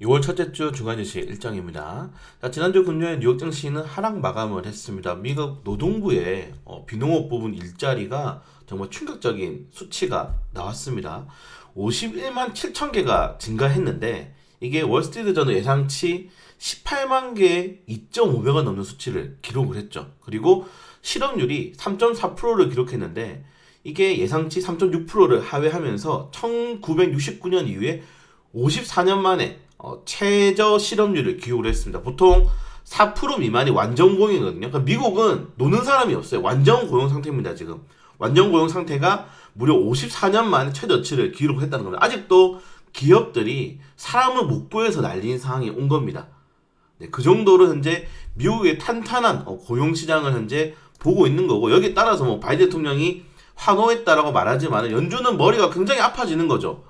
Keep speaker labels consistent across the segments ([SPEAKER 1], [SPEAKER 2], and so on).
[SPEAKER 1] 6월 첫째 주 중간 증시 일정입니다. 자, 지난주 금요일 뉴욕 증시는 하락 마감을 했습니다. 미국 노동부의 비농업 부분 일자리가 정말 충격적인 수치가 나왔습니다. 51만 7천 개가 증가했는데 이게 월스트리트저널 예상치 18만 개의 2.5배가 넘는 수치를 기록을 했죠. 그리고 실업률이 3.4%를 기록했는데 이게 예상치 3.6%를 하회하면서 1969년 이후에 54년 만에 최저 실업률을 기록을 했습니다. 보통 4% 미만이 완전 고용이거든요. 그러니까 미국은 노는 사람이 없어요. 완전 고용 상태입니다. 지금 완전 고용 상태가 무려 54년 만에 최저치를 기록했다는 겁니다. 아직도 기업들이 사람을 못 구해서 날린 상황이 온 겁니다. 네, 그 정도로 현재 미국의 탄탄한 고용 시장을 현재 보고 있는 거고, 여기에 따라서 뭐 바이든 대통령이 환호했다라고 말하지만 연준은 머리가 굉장히 아파지는 거죠.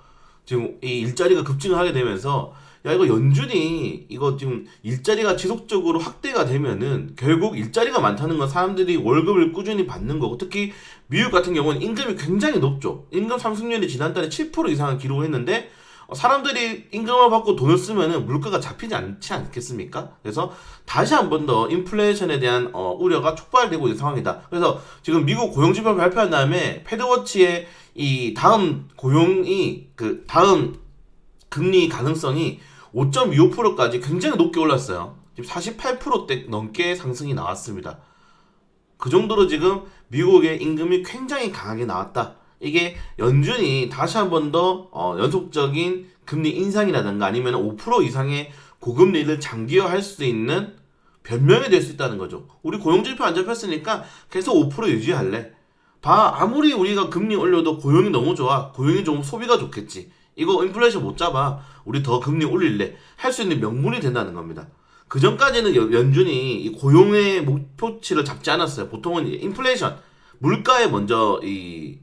[SPEAKER 1] 지금 이 일자리가 급증을 하게 되면서 야, 이거 연준이 이거 지금 일자리가 지속적으로 확대가 되면은 결국 일자리가 많다는 건 사람들이 월급을 꾸준히 받는 거고, 특히 미국 같은 경우는 임금이 굉장히 높죠. 임금 상승률이 지난달에 7% 이상을 기록을 했는데 사람들이 임금을 받고 돈을 쓰면은 물가가 잡히지 않지 않겠습니까? 그래서 다시 한 번 더 인플레이션에 대한 우려가 촉발되고 있는 상황이다. 그래서 지금 미국 고용지표 발표한 다음에 패드워치의 이 다음 고용이 그 다음 금리 가능성이 5.25%까지 굉장히 높게 올랐어요. 지금 48%대 넘게 상승이 나왔습니다. 그 정도로 지금 미국의 임금이 굉장히 강하게 나왔다. 이게 연준이 다시 한 번 더 연속적인 금리 인상이라든가 아니면 5% 이상의 고금리를 장기화할 수 있는 변명이 될 수 있다는 거죠. 우리 고용지표 안 잡혔으니까 계속 5% 유지할래. 아무리 우리가 금리 올려도 고용이 너무 좋아. 고용이 좀 소비가 좋겠지. 이거 인플레이션 못 잡아. 우리 더 금리 올릴래. 할 수 있는 명분이 된다는 겁니다. 그 전까지는 연준이 이 고용의 목표치를 잡지 않았어요. 보통은 인플레이션, 물가에 먼저 이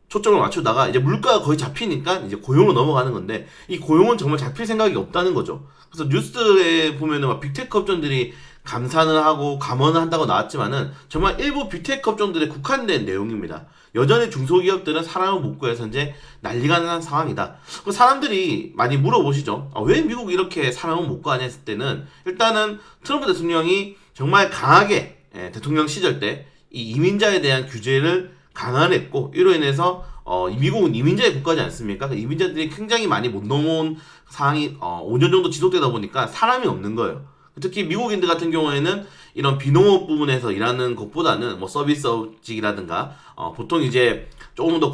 [SPEAKER 1] 초점을 맞추다가 이제 물가가 거의 잡히니까 이제 고용으로 넘어가는 건데, 이 고용은 정말 잡힐 생각이 없다는 거죠. 그래서 뉴스에 보면은 막 빅테크 업종들이 감산을 하고 감원을 한다고 나왔지만은 정말 일부 빅테크 업종들에 국한된 내용입니다. 여전히 중소기업들은 사람을 못 구해서 이제 난리가 난 상황이다. 사람들이 많이 물어보시죠. 왜 미국 이렇게 사람을 못 구하냐 했을 때는, 일단은 트럼프 대통령이 정말 강하게 대통령 시절 때 이 이민자에 대한 규제를 강화했고, 이로 인해서 미국은 이민자의 국가지 않습니까? 그 이민자들이 굉장히 많이 못 넘어온 상황이 5년 정도 지속되다 보니까 사람이 없는 거예요. 특히 미국인들 같은 경우에는 이런 비농업 부분에서 일하는 것보다는 뭐 서비스직이라든가 보통 이제 조금 더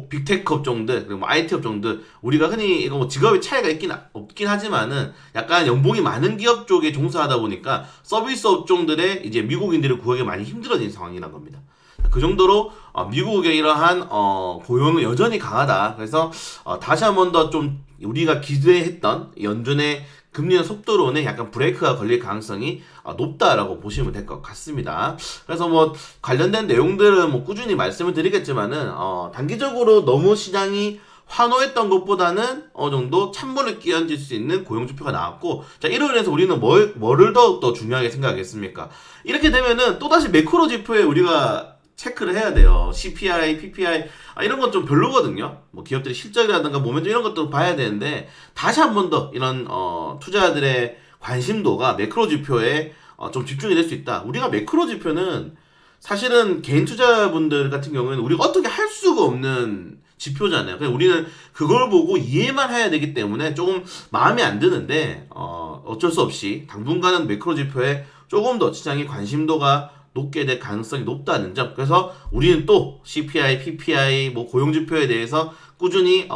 [SPEAKER 1] 빅테크 업종들, 그리고 뭐 IT 업종들, 우리가 흔히 이거 뭐 직업의 차이가 없긴 하지만은 약간 연봉이 많은 기업 쪽에 종사하다 보니까 서비스 업종들에 이제 미국인들을 구하기 많이 힘들어진 상황이란 겁니다. 그 정도로 미국의 이러한 고용은 여전히 강하다. 그래서 다시 한 번 더 좀 우리가 기대했던 연준의 금리 속도로는 약간 브레이크가 걸릴 가능성이 높다라고 보시면 될 것 같습니다. 그래서 뭐 관련된 내용들은 뭐 꾸준히 말씀을 드리겠지만은 단기적으로 너무 시장이 환호했던 것보다는 어느 정도 찬물을 끼얹을 수 있는 고용지표가 나왔고, 자, 이로 인해서 우리는 뭐를 더 중요하게 생각하겠습니까? 이렇게 되면은 또다시 매크로 지표에 우리가 체크를 해야 돼요. CPI, PPI 이런 건 좀 별로거든요. 뭐 기업들의 실적이라든가 모멘텀 이런 것도 봐야 되는데, 다시 한 번 더 이런 투자자들의 관심도가 매크로 지표에 좀 집중이 될 수 있다. 우리가 매크로 지표는 사실은 개인 투자분들 같은 경우에는 우리가 어떻게 할 수가 없는 지표잖아요. 그냥 우리는 그걸 보고 이해만 해야 되기 때문에 조금 마음에 안 드는데 어쩔 수 없이 당분간은 매크로 지표에 조금 더 시장의 관심도가 높게 될 가능성이 높다는 점. 그래서 우리는 또 CPI, PPI, 뭐 고용지표에 대해서 꾸준히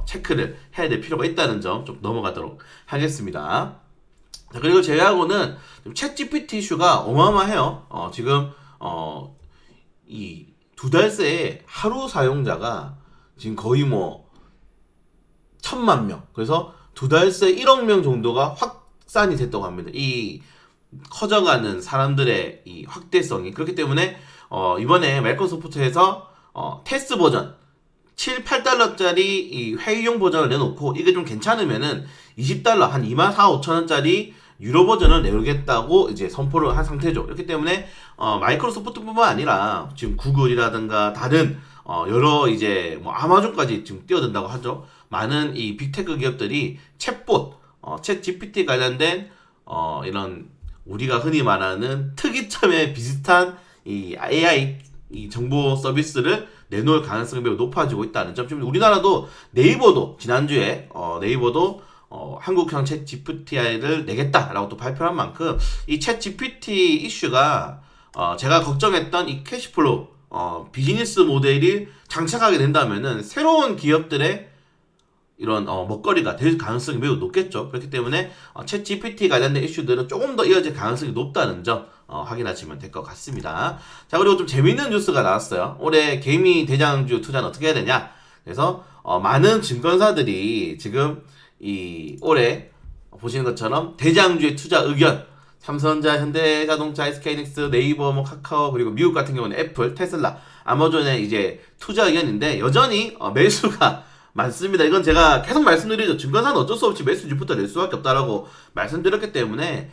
[SPEAKER 1] 체크를 해야 될 필요가 있다는 점 좀 넘어가도록 하겠습니다. 자, 그리고 제외하고는 챗 GPT 이슈가 어마어마해요. 지금 이 2달 새에 하루 사용자가 지금 거의 뭐 1,000만 명. 그래서 2달 새 1억 명 정도가 확산이 됐다고 합니다. 이 커져가는 사람들의 이 확대성이. 그렇기 때문에 이번에 마이크로소프트에서 테스트 버전 7, 8달러짜리 이 회의용 버전을 내놓고, 이게 좀 괜찮으면은 20달러, 한 24,5천원짜리 유료 버전을 내놓겠다고 이제 선포를 한 상태죠. 그렇기 때문에 마이크로소프트뿐만 아니라 지금 구글이라든가 다른 여러 이제 뭐 아마존까지 지금 뛰어든다고 하죠. 많은 이 빅테크 기업들이 챗봇 챗 GPT 관련된 이런 우리가 흔히 말하는 특이점에 비슷한 이 AI 이 정보 서비스를 내놓을 가능성이 매우 높아지고 있다는 점. 지금 우리나라도 네이버도 지난주에 네이버도 한국형 챗 GPT를 내겠다라고 또 발표한 만큼 이 챗 GPT 이슈가 제가 걱정했던 이 캐시플로우 비즈니스 모델이 장착하게 된다면은 새로운 기업들의 이런 먹거리가 될 가능성이 매우 높겠죠. 그렇기 때문에 챗 GPT 관련된 이슈들은 조금 더 이어질 가능성이 높다는 점 확인하시면 될 것 같습니다. 자, 그리고 좀 재밌는 뉴스가 나왔어요. 올해 개미 대장주 투자는 어떻게 해야 되냐? 그래서 많은 증권사들이 지금 이 올해 보시는 것처럼 대장주의 투자 의견 삼성전자, 현대자동차, SK하이닉스, 네이버, 뭐 카카오, 그리고 미국 같은 경우는 애플, 테슬라, 아마존의 이제 투자 의견인데 여전히 매수가 많습니다. 이건 제가 계속 말씀드리죠. 증권사는 어쩔 수 없이 매수 주부터 낼 수밖에 없다라고 말씀드렸기 때문에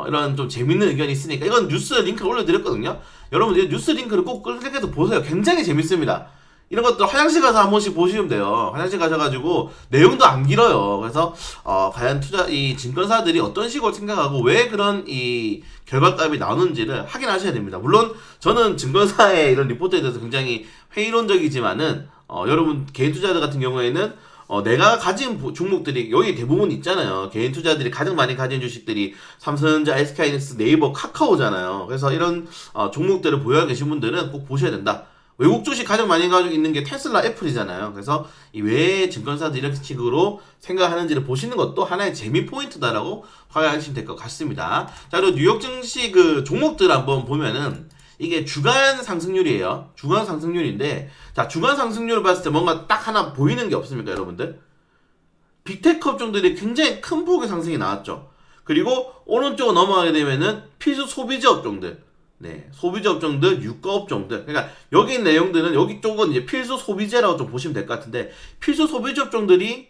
[SPEAKER 1] 이런 좀 재밌는 의견이 있으니까 이건 뉴스 링크 올려드렸거든요. 여러분 뉴스 링크를 꼭 클릭해서 보세요. 굉장히 재밌습니다. 이런 것도 화장실 가서 한 번씩 보시면 돼요. 화장실 가셔가지고 내용도 안 길어요. 그래서 과연 이 증권사들이 어떤 식으로 생각하고 왜 그런 이 결과값이 나오는지를 확인하셔야 됩니다. 물론 저는 증권사의 이런 리포트에 대해서 굉장히 회의론적이지만은 여러분 개인 투자자 같은 경우에는 내가 가진 종목들이 여기 대부분 있잖아요. 개인 투자들이 가장 많이 가진 주식들이 삼성전자, SK하이닉스, 네이버, 카카오잖아요. 그래서 이런 종목들을 보유하고 계신 분들은 꼭 보셔야 된다. 외국 주식 가장 많이 가지고 있는 게 테슬라, 애플이잖아요. 그래서 이 왜 증권사들이 이런 식으로 생각하는지를 보시는 것도 하나의 재미 포인트다라고 확인하시면 될 것 같습니다. 자, 그리고 뉴욕 증시 그 종목들 한번 보면은 이게 주간 상승률이에요. 주간 상승률인데, 자, 주간 상승률을 봤을 때 뭔가 딱 하나 보이는 게 없습니까, 여러분들? 빅테크 업종들이 굉장히 큰 폭의 상승이 나왔죠. 그리고 오른쪽으로 넘어가게 되면은 필수 소비재 업종들. 네, 소비재 업종들, 유가 업종들. 그러니까 여기 있는 내용들은 여기 쪽은 이제 필수 소비재라고 좀 보시면 될 것 같은데 필수 소비재 업종들이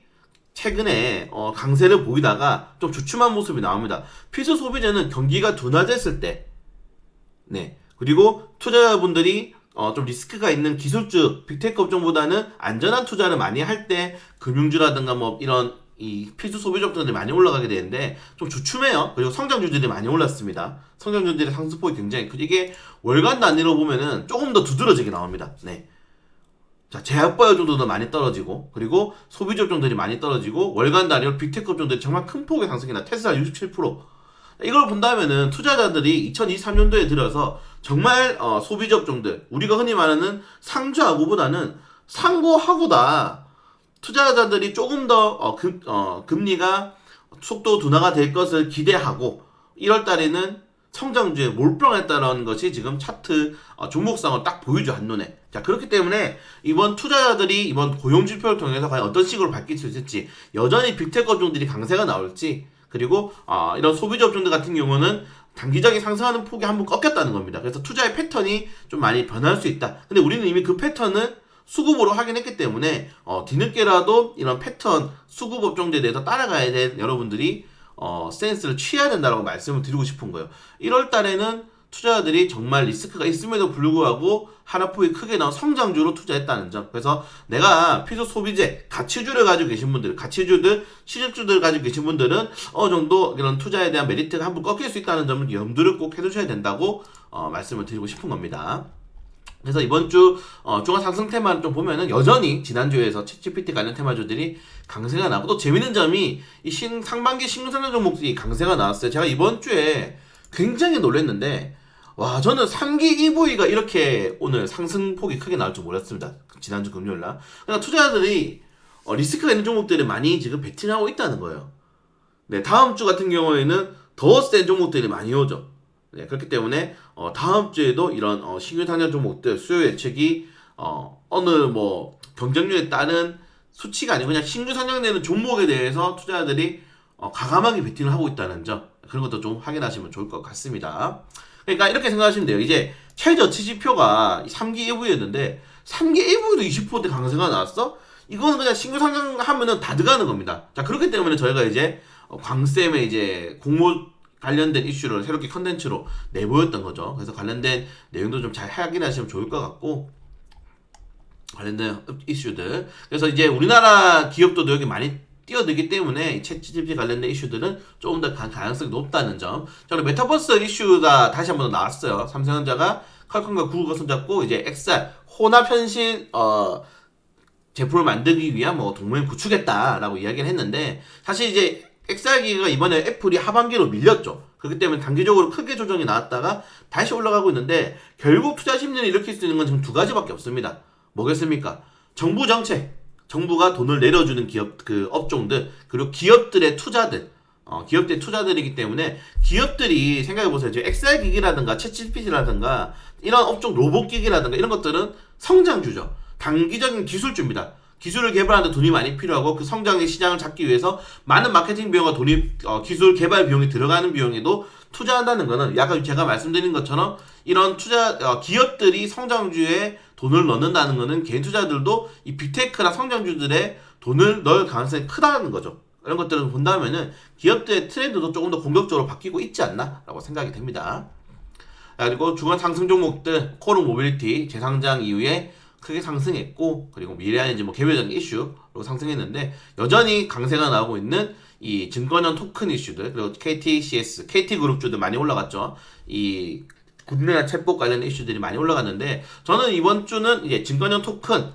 [SPEAKER 1] 최근에 강세를 보이다가 좀 주춤한 모습이 나옵니다. 필수 소비재는 경기가 둔화됐을 때, 네, 그리고 투자자분들이 좀 리스크가 있는 기술주, 빅테크 업종보다는 안전한 투자를 많이 할 때 금융주라든가 뭐 이런 이 필수 소비재업들이 많이 올라가게 되는데 좀 주춤해요. 그리고 성장주들이 많이 올랐습니다. 성장주들의 상승폭이 굉장히 크죠. 이게 월간 단위로 보면은 조금 더 두드러지게 나옵니다. 네. 자, 제약바이오종들도 많이 떨어지고, 그리고 소비재업종들이 많이 떨어지고, 월간 단위로 빅테크 업종들이 정말 큰 폭의 상승이 나. 테슬라 67%. 이걸 본다면은 투자자들이 2023년도에 들어서 정말 소비재업종들, 우리가 흔히 말하는 상주하고보다는 상고하고다. 투자자들이 조금 더 금리가 속도 둔화가 될 것을 기대하고 1월 달에는 성장주에 몰빵했다는 것이 지금 차트 종목상으로 딱 보이죠, 한눈에. 자, 그렇기 때문에 이번 투자자들이 이번 고용지표를 통해서 과연 어떤 식으로 바뀔 수 있을지, 여전히 빅테크 업종들이 강세가 나올지, 그리고 이런 소비재 업종들 같은 경우는 단기적인 상승하는 폭이 한번 꺾였다는 겁니다. 그래서 투자의 패턴이 좀 많이 변할 수 있다. 근데 우리는 이미 그 패턴을 수급으로 확인했기 때문에 뒤늦게라도 이런 패턴 수급 업종들에 대해서 따라가야 될 여러분들이 스탠스를 취해야 된다고 말씀을 드리고 싶은 거예요. 1월 달에는 투자자들이 정말 리스크가 있음에도 불구하고 하나폭이 크게 나온 성장주로 투자했다는 점. 그래서 내가 필수 소비재, 가치주를 가지고 계신 분들, 가치주들, 시집주들 가지고 계신 분들은 어느 정도 이런 투자에 대한 메리트가 한번 꺾일 수 있다는 점을 염두를 꼭 해두셔야 된다고 말씀을 드리고 싶은 겁니다. 그래서 이번 주 주간 상승 테마를 좀 보면은 여전히 지난주에서 챗GPT 관련 테마주들이 강세가 나고, 또 재밌는 점이 이 상반기 신규상장 종목들이 강세가 나왔어요. 제가 이번 주에 굉장히 놀랐는데, 와, 저는 3기 EV가 이렇게 오늘 상승폭이 크게 나올 줄 몰랐습니다. 지난주 금요일날. 그러니까 투자자들이 리스크가 있는 종목들을 많이 지금 베팅하고 있다는 거예요. 네, 다음 주 같은 경우에는 더 센 종목들이 많이 오죠. 네, 그렇기 때문에 다음 주에도 이런 신규 상장 종목들 수요 예측이 어느 뭐 경쟁률에 따른 수치가 아니고 그냥 신규 상장되는 종목에 대해서 투자자들이 과감하게 베팅을 하고 있다는 점, 그런 것도 좀 확인하시면 좋을 것 같습니다. 그러니까 이렇게 생각하시면 돼요. 이제 최저치 지표가 3기 EV였는데 3기 EV도 20%대 강세가 나왔어? 이거는 그냥 신규 상장하면은 다 들어가는 겁니다. 자, 그렇기 때문에 저희가 이제 광쌤의 이제 공모 관련된 이슈를 새롭게 컨텐츠로 내보였던 거죠. 그래서 관련된 내용도 좀 잘 확인하시면 좋을 것 같고, 관련된 이슈들. 그래서 이제 우리나라 기업도 여기 많이 뛰어들기 때문에 챗 GPT 관련된 이슈들은 조금 더 가능성이 높다는 점. 자, 그리고 메타버스 이슈가 다시 한번 나왔어요. 삼성전자가 퀄컴과 구글과 손잡고 이제 XR 혼합 현실 제품을 만들기 위한 뭐 동맹을 구축했다라고 이야기를 했는데, 사실 이제 XR기가 이번에 애플이 하반기로 밀렸죠. 그렇기 때문에 단기적으로 크게 조정이 나왔다가 다시 올라가고 있는데, 결국 투자 심리를 일으킬 수 있는 건 지금 두 가지밖에 없습니다. 뭐겠습니까? 정부 정책, 정부가 돈을 내려주는 기업, 그 업종들, 그리고 기업들의 투자들, 기업들의 투자들이기 때문에 기업들이 생각해보세요. 이제 XR기기라든가 챗GPT라든가 이런 업종 로봇기기라든가 이런 것들은 성장주죠. 단기적인 기술주입니다. 기술을 개발하는데 돈이 많이 필요하고 그 성장의 시장을 잡기 위해서 많은 마케팅 비용과 기술 개발 비용이 들어가는 비용에도 투자한다는 것은 약간 제가 말씀드린 것처럼 이런 기업들이 성장주에 돈을 넣는다는 것은 개인 투자들도 이 빅테크나 성장주들의 돈을 넣을 가능성이 크다는 거죠. 이런 것들을 본다면은 기업들의 트렌드도 조금 더 공격적으로 바뀌고 있지 않나라고 생각이 됩니다. 그리고 중간 상승 종목들 코르 모빌리티 재상장 이후에 크게 상승했고, 그리고 미래에너지 뭐 개별적인 이슈로 상승했는데, 여전히 강세가 나오고 있는 이 증권형 토큰 이슈들, 그리고 KTCS, KT그룹주들 많이 올라갔죠. 이 국내나 챗봇 관련 이슈들이 많이 올라갔는데, 저는 이번 주는 이제 증권형 토큰,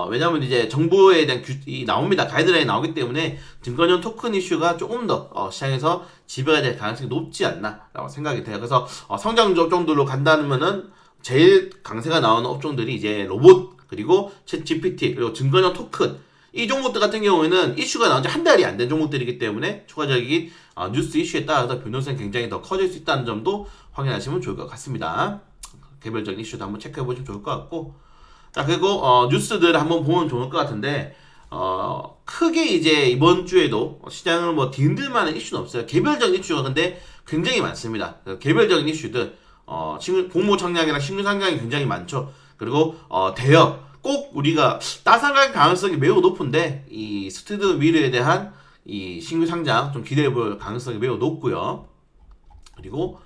[SPEAKER 1] 왜냐면 이제 정부에 대한 나옵니다. 가이드라인이 나오기 때문에 증권형 토큰 이슈가 조금 더 시장에서 지배가 될 가능성이 높지 않나라고 생각이 돼요. 그래서 성장주 업종들로 간다면은 제일 강세가 나오는 업종들이 이제 로봇, 그리고 챗 GPT, 그리고 증권형 토큰, 이 종목들 같은 경우에는 이슈가 나온 지 한 달이 안 된 종목들이기 때문에 추가적인 뉴스 이슈에 따라서 변동성이 굉장히 더 커질 수 있다는 점도 확인하시면 좋을 것 같습니다. 개별적인 이슈도 한번 체크해 보시면 좋을 것 같고, 자, 그리고 뉴스들을 한번 보면 좋을 것 같은데, 크게 이제 이번 주에도 시장을 뭐 뒤흔들만한 이슈는 없어요. 개별적인 이슈가 근데 굉장히 많습니다. 개별적인 이슈들, 공모 청약이나 신규 상장이 굉장히 많죠. 그리고 대여, 꼭 우리가 따상할 가능성이 매우 높은데 이 스튜드 미르에 대한 이 신규 상장 좀 기대해볼 가능성이 매우 높고요. 그리고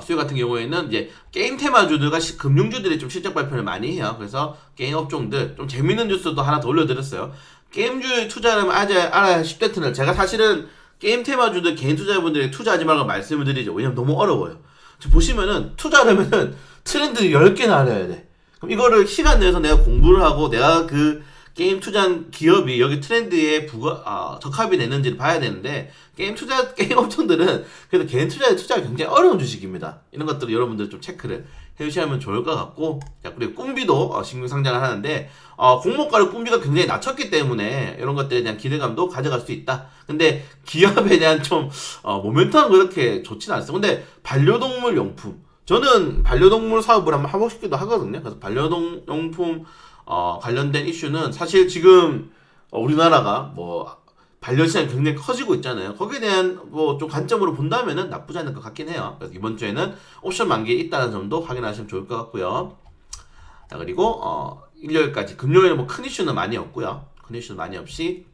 [SPEAKER 1] 수요 같은 경우에는 이제 게임 테마주들과 금융주들이 좀 실적 발표를 많이 해요. 그래서 게임 업종들 좀 재밌는 뉴스도 하나 더 올려드렸어요. 게임주에 투자하면 알아야 할 10대 트렌드. 제가 사실은 게임 테마주들 개인 투자자분들이 투자하지 말라고 말씀을 드리죠. 왜냐면 너무 어려워요. 지금 보시면은 투자하려면은 트렌드 10개나 알아야 돼. 그럼 이거를 시간 내서 내가 공부를 하고 내가 그 게임 투자한 기업이 여기 트렌드에 적합이 되는지를 봐야 되는데, 게임 업종들은 그래도 개인 투자가 굉장히 어려운 주식입니다. 이런 것들을 여러분들 좀 체크를 해주시면 좋을 것 같고, 자, 그리고 꿈비도 신규 상장을 하는데, 공모가를 꿈비가 굉장히 낮췄기 때문에 이런 것들에 대한 기대감도 가져갈 수 있다. 근데 기업에 대한 좀 모멘텀은 그렇게 좋지는 않습니다. 근데 반려동물 용품, 저는 반려동물 사업을 한번 하고 싶기도 하거든요. 그래서 반려동물 관련된 이슈는 사실 지금 우리나라가 뭐 반려시장이 굉장히 커지고 있잖아요. 거기에 대한 뭐 좀 관점으로 본다면은 나쁘지 않을 것 같긴 해요. 그래서 이번 주에는 옵션 만기에 있다는 점도 확인하시면 좋을 것 같고요. 자, 그리고 일요일까지, 금요일은 뭐 큰 이슈는 많이 없고요. 큰 이슈는 많이 없이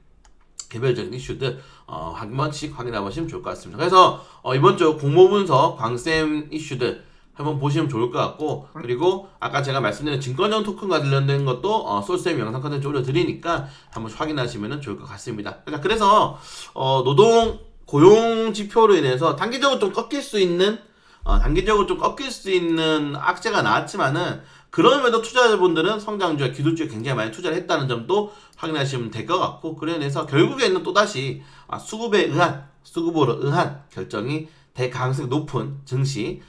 [SPEAKER 1] 개별적인 이슈들 한 번씩 확인해 보시면 좋을 것 같습니다. 그래서 이번 주 공모 분석, 광쌤 이슈들 한번 보시면 좋을 것 같고, 그리고 아까 제가 말씀드린 증권형 토큰과 관련된 것도 솔쌤 영상 컨텐츠 올려드리니까 한번 확인하시면 좋을 것 같습니다. 그래서 노동 고용 지표로 인해서 단기적으로 좀 꺾일 수 있는 악재가 나왔지만은, 그럼에도 투자자분들은 성장주와 기술주에 굉장히 많이 투자를 했다는 점도 확인하시면 될 것 같고, 그래서 결국에는 또다시 수급으로 의한 결정이 될 가능성이 높은 증시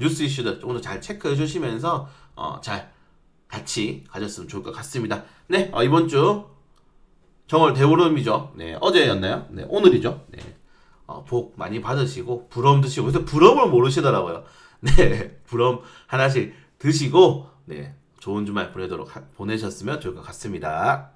[SPEAKER 1] 뉴스 이슈들 조금 더 잘 체크해 주시면서 잘 같이 가졌으면 좋을 것 같습니다. 네, 이번 주 정월 대보름이죠. 네, 어제였나요? 네, 오늘이죠. 네, 복 많이 받으시고 부럼 드시고, 그래서 부럼을 모르시더라고요. 네, 부럼 하나씩 드시고, 네, 좋은 주말 보내셨으면 좋을 것 같습니다.